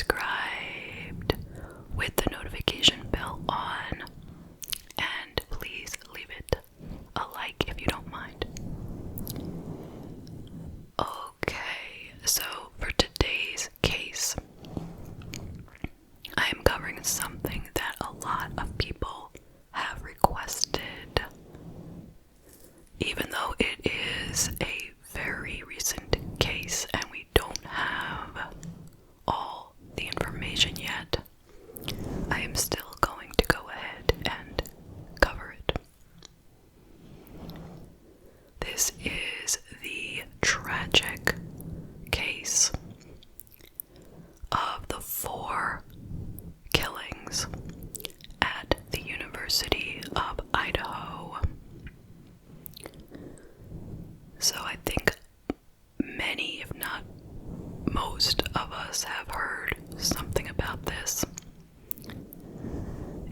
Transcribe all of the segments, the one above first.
subscribed with the notification bell on, and please leave it a like if you don't mind. Okay, so for today's case, I am covering something that a lot of people have requested. Even though it is a very recent case and we don't have all the information yet, I am still going to go ahead and cover it. This is the tragic case of the 4 killings at the University of Idaho. So I think many, if not most of us, have heard something about this.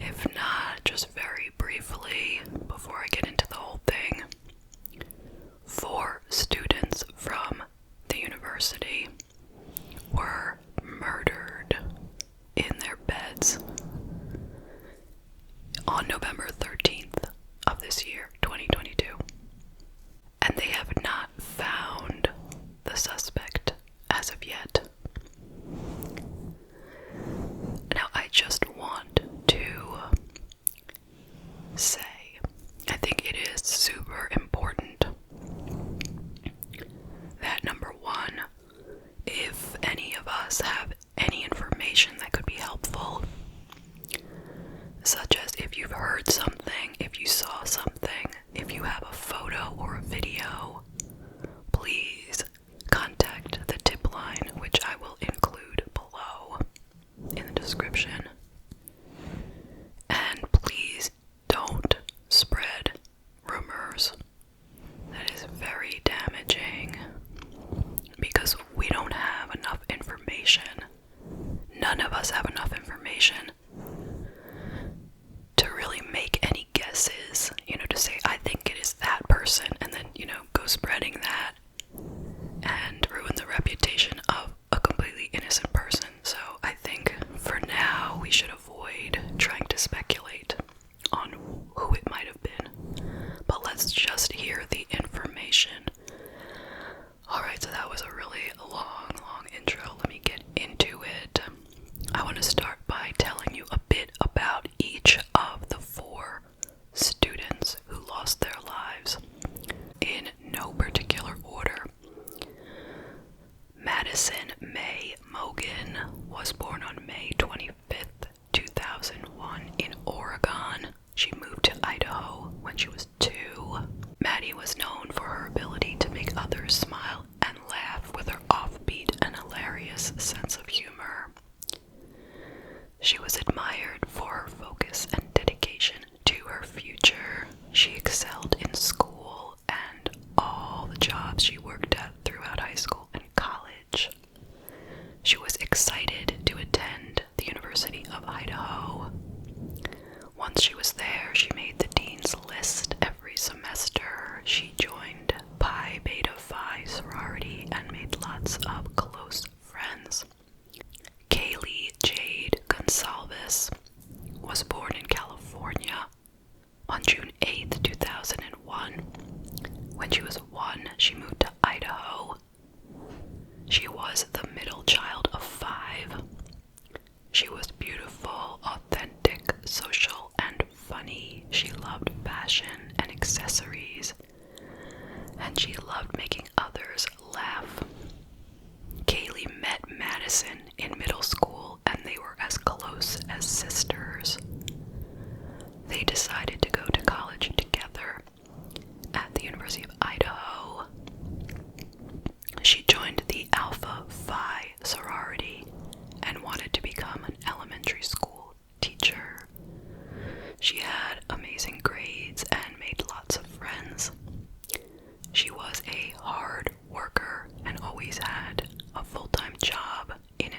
If not, just very briefly, before I get into the whole thing, 4 students from the university were murdered in their beds on November 13th of this year, 2022. And they have not found the suspect as of yet. Now, I just want to say, I think it is super important that, number one, if any of us have any information that could be helpful, such as if you've heard something, if you saw something, if you have a photo or a video, please contact the tip line, which I will include below in the description. And please don't spread rumors. That is very damaging because we don't have enough information. None of us have enough information to really make any guesses, to say, I think it is that person, and then, go spreading that and ruin the reputation of a completely innocent person. So I think for now we should avoid trying to speculate on who it might have been. But let's just hear the information. Alright, so that was a really long intro. Let me get into it. I want to start by telling you a bit about each of the 4 students who lost their lives, in no particular order. Madison May Mogan was born on May 25th, 2001 in Oregon. She moved to Idaho when she was 2. Maddie was known for her ability to make others smile and laugh with her offbeat and hilarious sense of humor. She was admired for her focus and dedication to her future. She excelled in school and all the jobs she worked at throughout high school and college. She was excited to attend the University of Idaho. Once she was there, she made the dean's list every semester. She joined Pi Beta Phi sorority and made lots of close friends. Kaylee Jade Gonsalves was born in California on June 8th, 2001. When she was 1, she moved to Idaho. She was the middle child of 5. She was beautiful, authentic, social, and funny. She loved fashion and accessories, and she loved making others laugh. Kaylee met Madison in middle school, and they were as close as sisters. They decided to go to college together at the University of Idaho. She joined the Alpha Phi sorority and wanted to become an elementary school teacher. She had amazing grades and made lots of friends. She was a hard worker and always had a full-time job in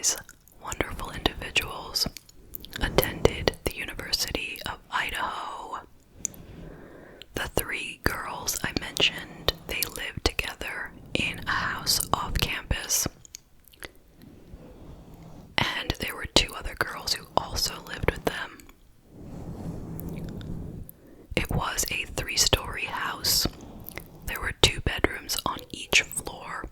these wonderful individuals attended the University of Idaho. The three girls I mentioned, they lived together in a house off campus. And there were two other girls who also lived with them. It was a 3-story house. There were 2 bedrooms on each floor.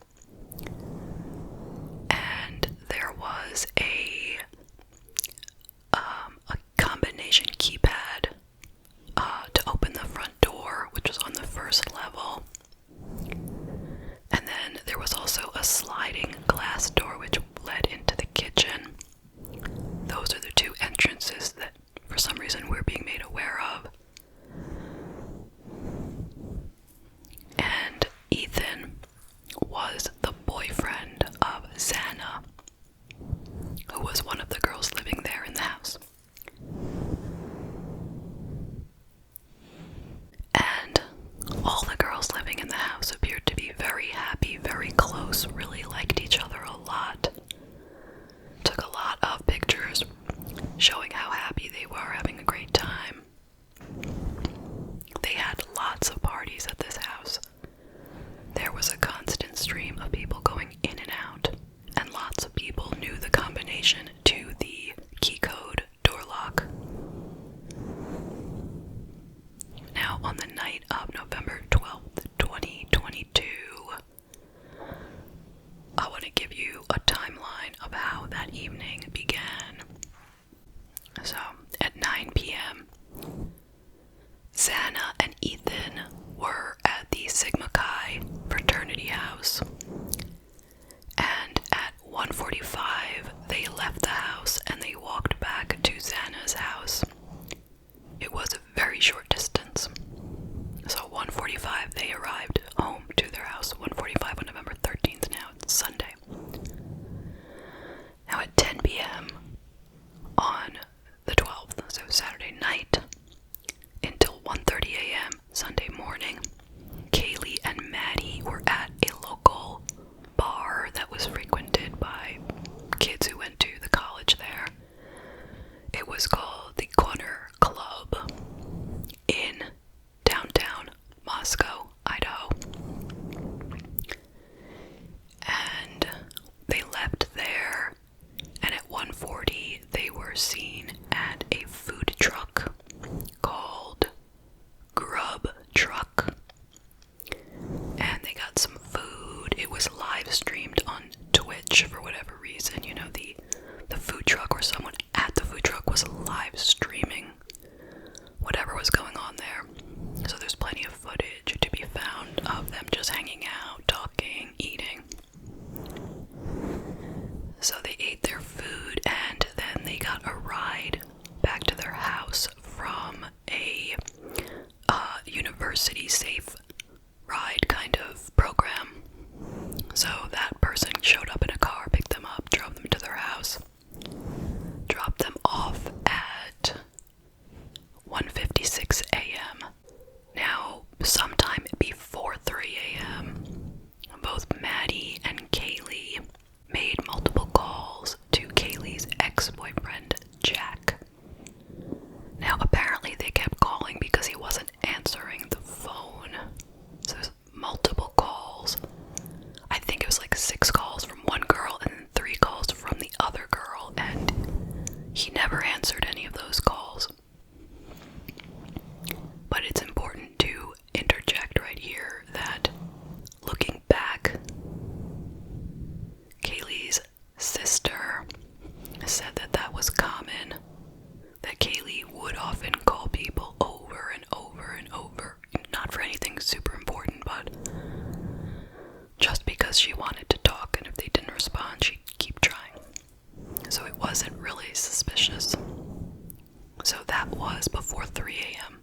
And there was a combination keypad to open the front door, which was on the first level. And then there was also a sliding glass door which led into the kitchen. Those are the 2 entrances that for some reason we're being made aware of. And Ethan was the boyfriend of Xana, who was one of the girls living there in the house. And all the girls living in the house appeared to be very happy, very close, really liked each other a lot. Took a lot of pictures showing how happy they were, having a great time. They had lots of parties at this house. There was a constant stream of people going in and out, and lots of people knew the combination to the key code door lock. Now, on the night of November 12th, 2022, I want to give you a timeline of how that evening began. So, at 9 p.m., Xana and Ethan were at the Sigma Chi fraternity house. And at 1:45, they left the house and they walked back to Xana's house. It was a very short distance. So 1:45, they arrived home to their house. 1:45 on November 13th now, it's Sunday. Now at 10 p.m. on the 12th, so Saturday night, until 1:30 a.m. Sunday morning, Kaylee and Maddie were at a local bar that was frequented by kids who went to the college there. It was called the Corner Club in downtown Moscow, Idaho. And they left there, and at 1:40 they were seen at a food truck called Grub Truck. And they got some food. It was live streamed on Twitch for whatever reason. You know, the food truck or someone at the food truck was live streaming whatever was going on there. So there's plenty of footage to be found of them just hanging out, talking, eating. So they ate their food and then they got a ride back to their house from a university safe ride kind of program. So that person showed up in a car, picked them up, drove them to their house, dropped them off at 1:56 a.m. Now, sometime before 3 a.m., both Maddie and Kaylee made multiple calls to Kaylee's ex-boyfriend, Jack. Now, apparently they kept calling because he wasn't answering the phone. So there's multiple calls. I think it was like 6 calls from one girl and then 3 calls from the other girl, and he never answered any of those calls. But it's important to interject right here that looking back, Kaylee's sister said that that was common, that Kaylee would often call people over and over and over, not for anything super important, but just because she wanted to talk, and if they didn't respond, she'd keep trying. So it wasn't really suspicious. So that was before 3 a.m.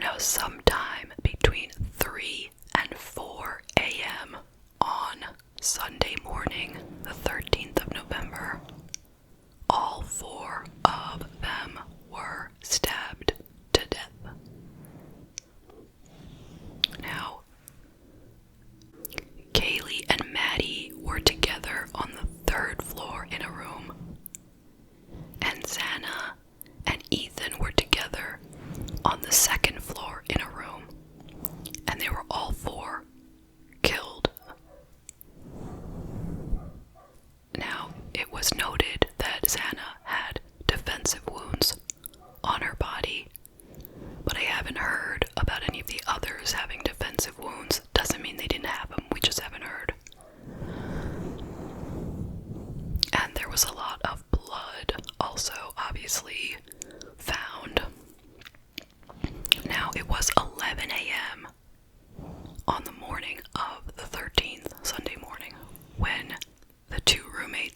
Now, sometime between 3 and 4 a.m. on Sunday morning, the 13th of November, all 4 of them were stabbed to death. Now, Kaylee and Maddie were together on the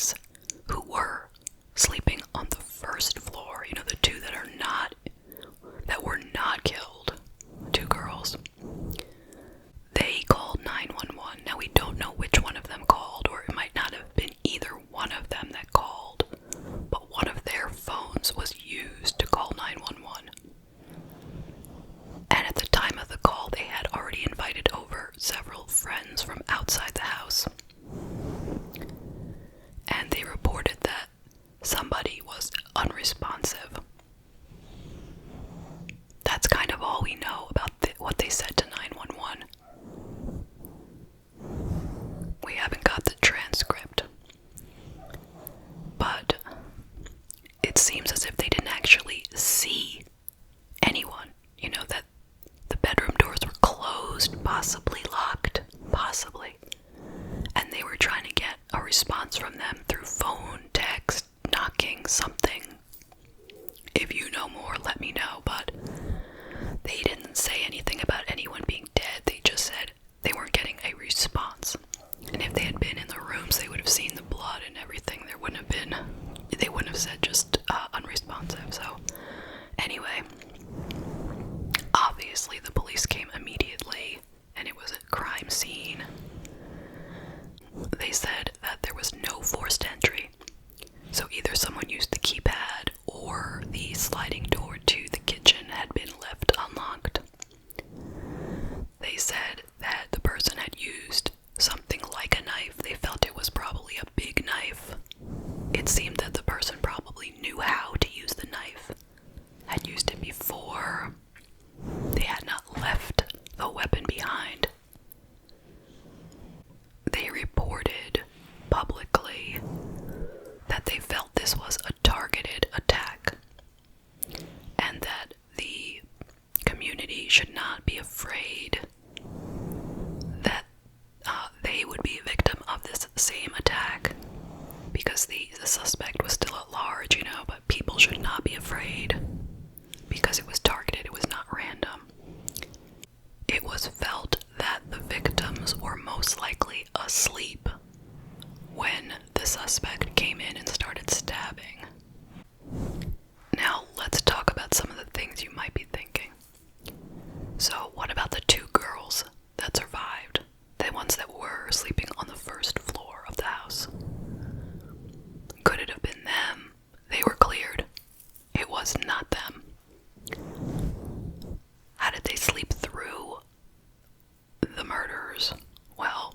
boys who were sleeping on the first floor, the two that were not killed, 2 girls, they called 911. Now we don't know which one of them called, or it might not have been either one of them that called, but one of their phones was used to call 911. And at the time of the call, they had already invited over several friends from outside the house. And they reported that somebody was unresponsive. That's kind of all we know about what they said to 911. We haven't got the transcript. But it seems as if they didn't actually see anyone. That the bedroom doors were closed, possibly locked, possibly. And they were trying to get a response from them through phone, text, knocking, something. If you know more, let me know, but they didn't say anything about anyone being dead. They just said they weren't getting a response. And if they had been in the rooms, they would have seen the blood and everything. They wouldn't have said just unresponsive. So anyway, obviously the police came immediately, and it was a crime scene. They said that there was no forced entry. So either someone used the keypad or the sliding door to the kitchen had been left unlocked. They said that the person had used something like a knife. They felt it was probably a big knife. It seemed that the person probably knew how to use the knife, had used it before. They had not left the weapon behind. They reported publicly that they felt this was a targeted attack, and that the community should not be afraid that they would be a victim of this same attack, because the suspect was still at large, but people should not be afraid because it was targeted, it was not random. It was felt that the victims were most likely asleep when the suspect came in and started stabbing. Now, let's talk about some of the things you might be thinking. So, what about the 2 girls that survived? The ones that were sleeping on the first floor of the house? Could it have been them? They were cleared. It was not them. How did they sleep through the murders? Well,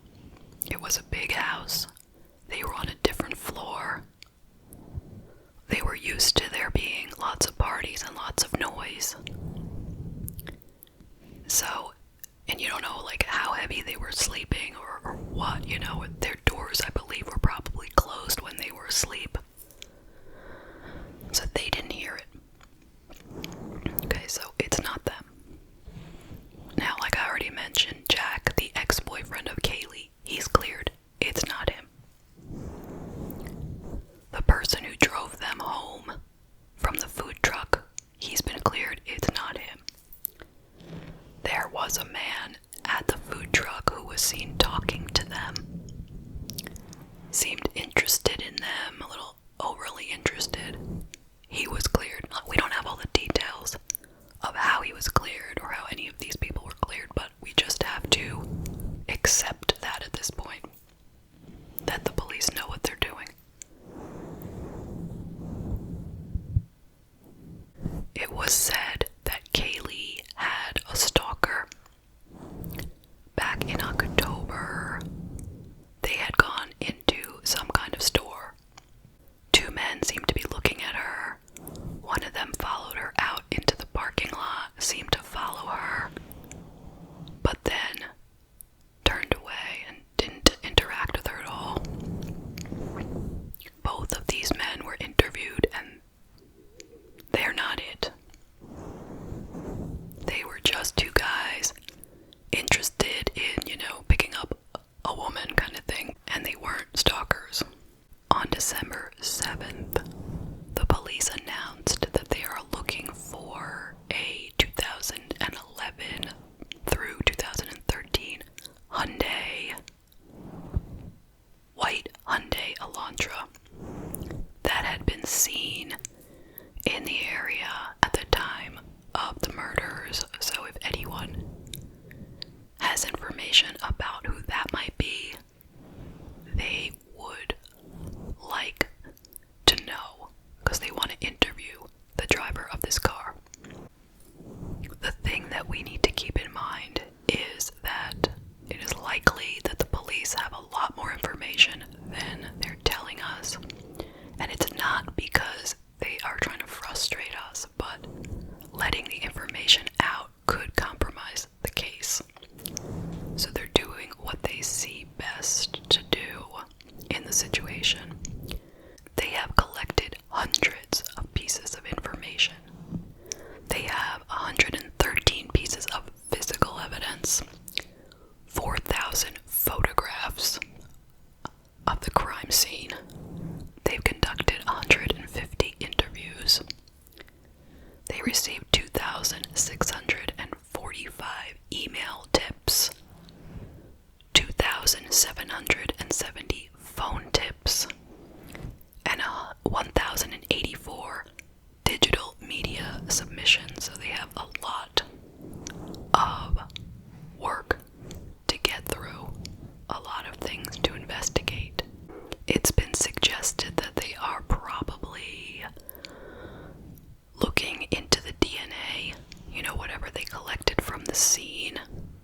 it was a big house. than they're telling us. And it's not because they are trying to frustrate us, but letting the information out could compromise the case. So they're doing what they see best to do in the situation. They have collected hundreds of pieces of information. They have 113 pieces of physical evidence, 4,000 photographs of the crime scene. They've conducted 150 interviews. They received 2,645 email tips, 2,770 phone tips, and 1,084 digital media submissions. So they have a lot of work to get through, a lot of things to investigate. It's been suggested that they are probably looking into the DNA, whatever they collected from the scene.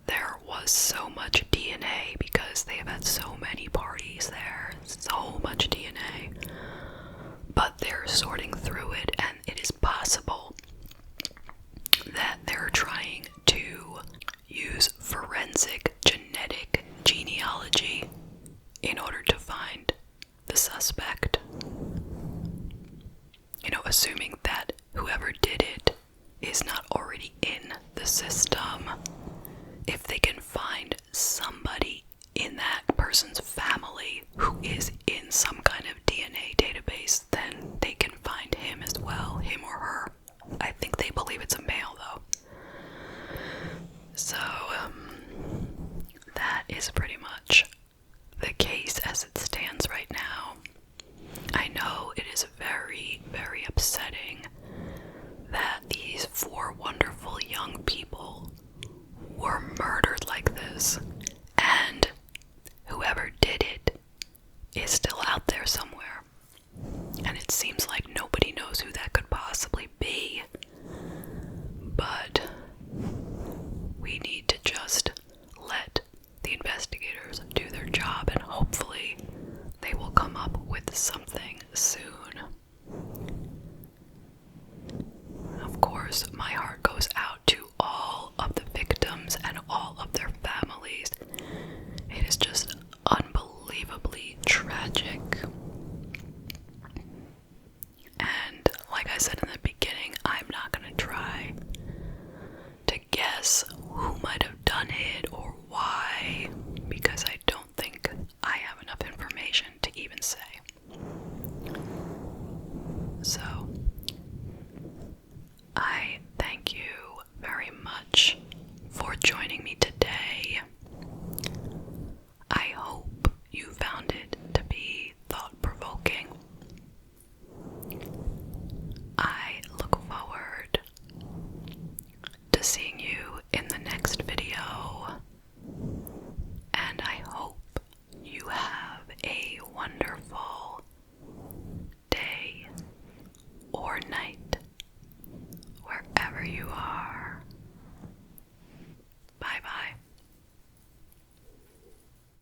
There was so much DNA because they have had so many parties there, so much DNA. But they're sorting through it, and it is possible that they're trying to use forensic genetic genealogy in order to find the suspect. Assuming that whoever did it is not already in the system. If they can find somebody in that person's family who is in some kind of DNA database, then they can find him as well, him or her. I think they believe it's a male, though. So, that is pretty much the case as it stands right now. I know it is very, very upsetting that these 4 wonderful young people were murdered like this, and whoever did it is still out there somewhere, and it seems like nobody knows who that could possibly be. But we need to just let the investigators do their job, and hopefully they will come up with something soon.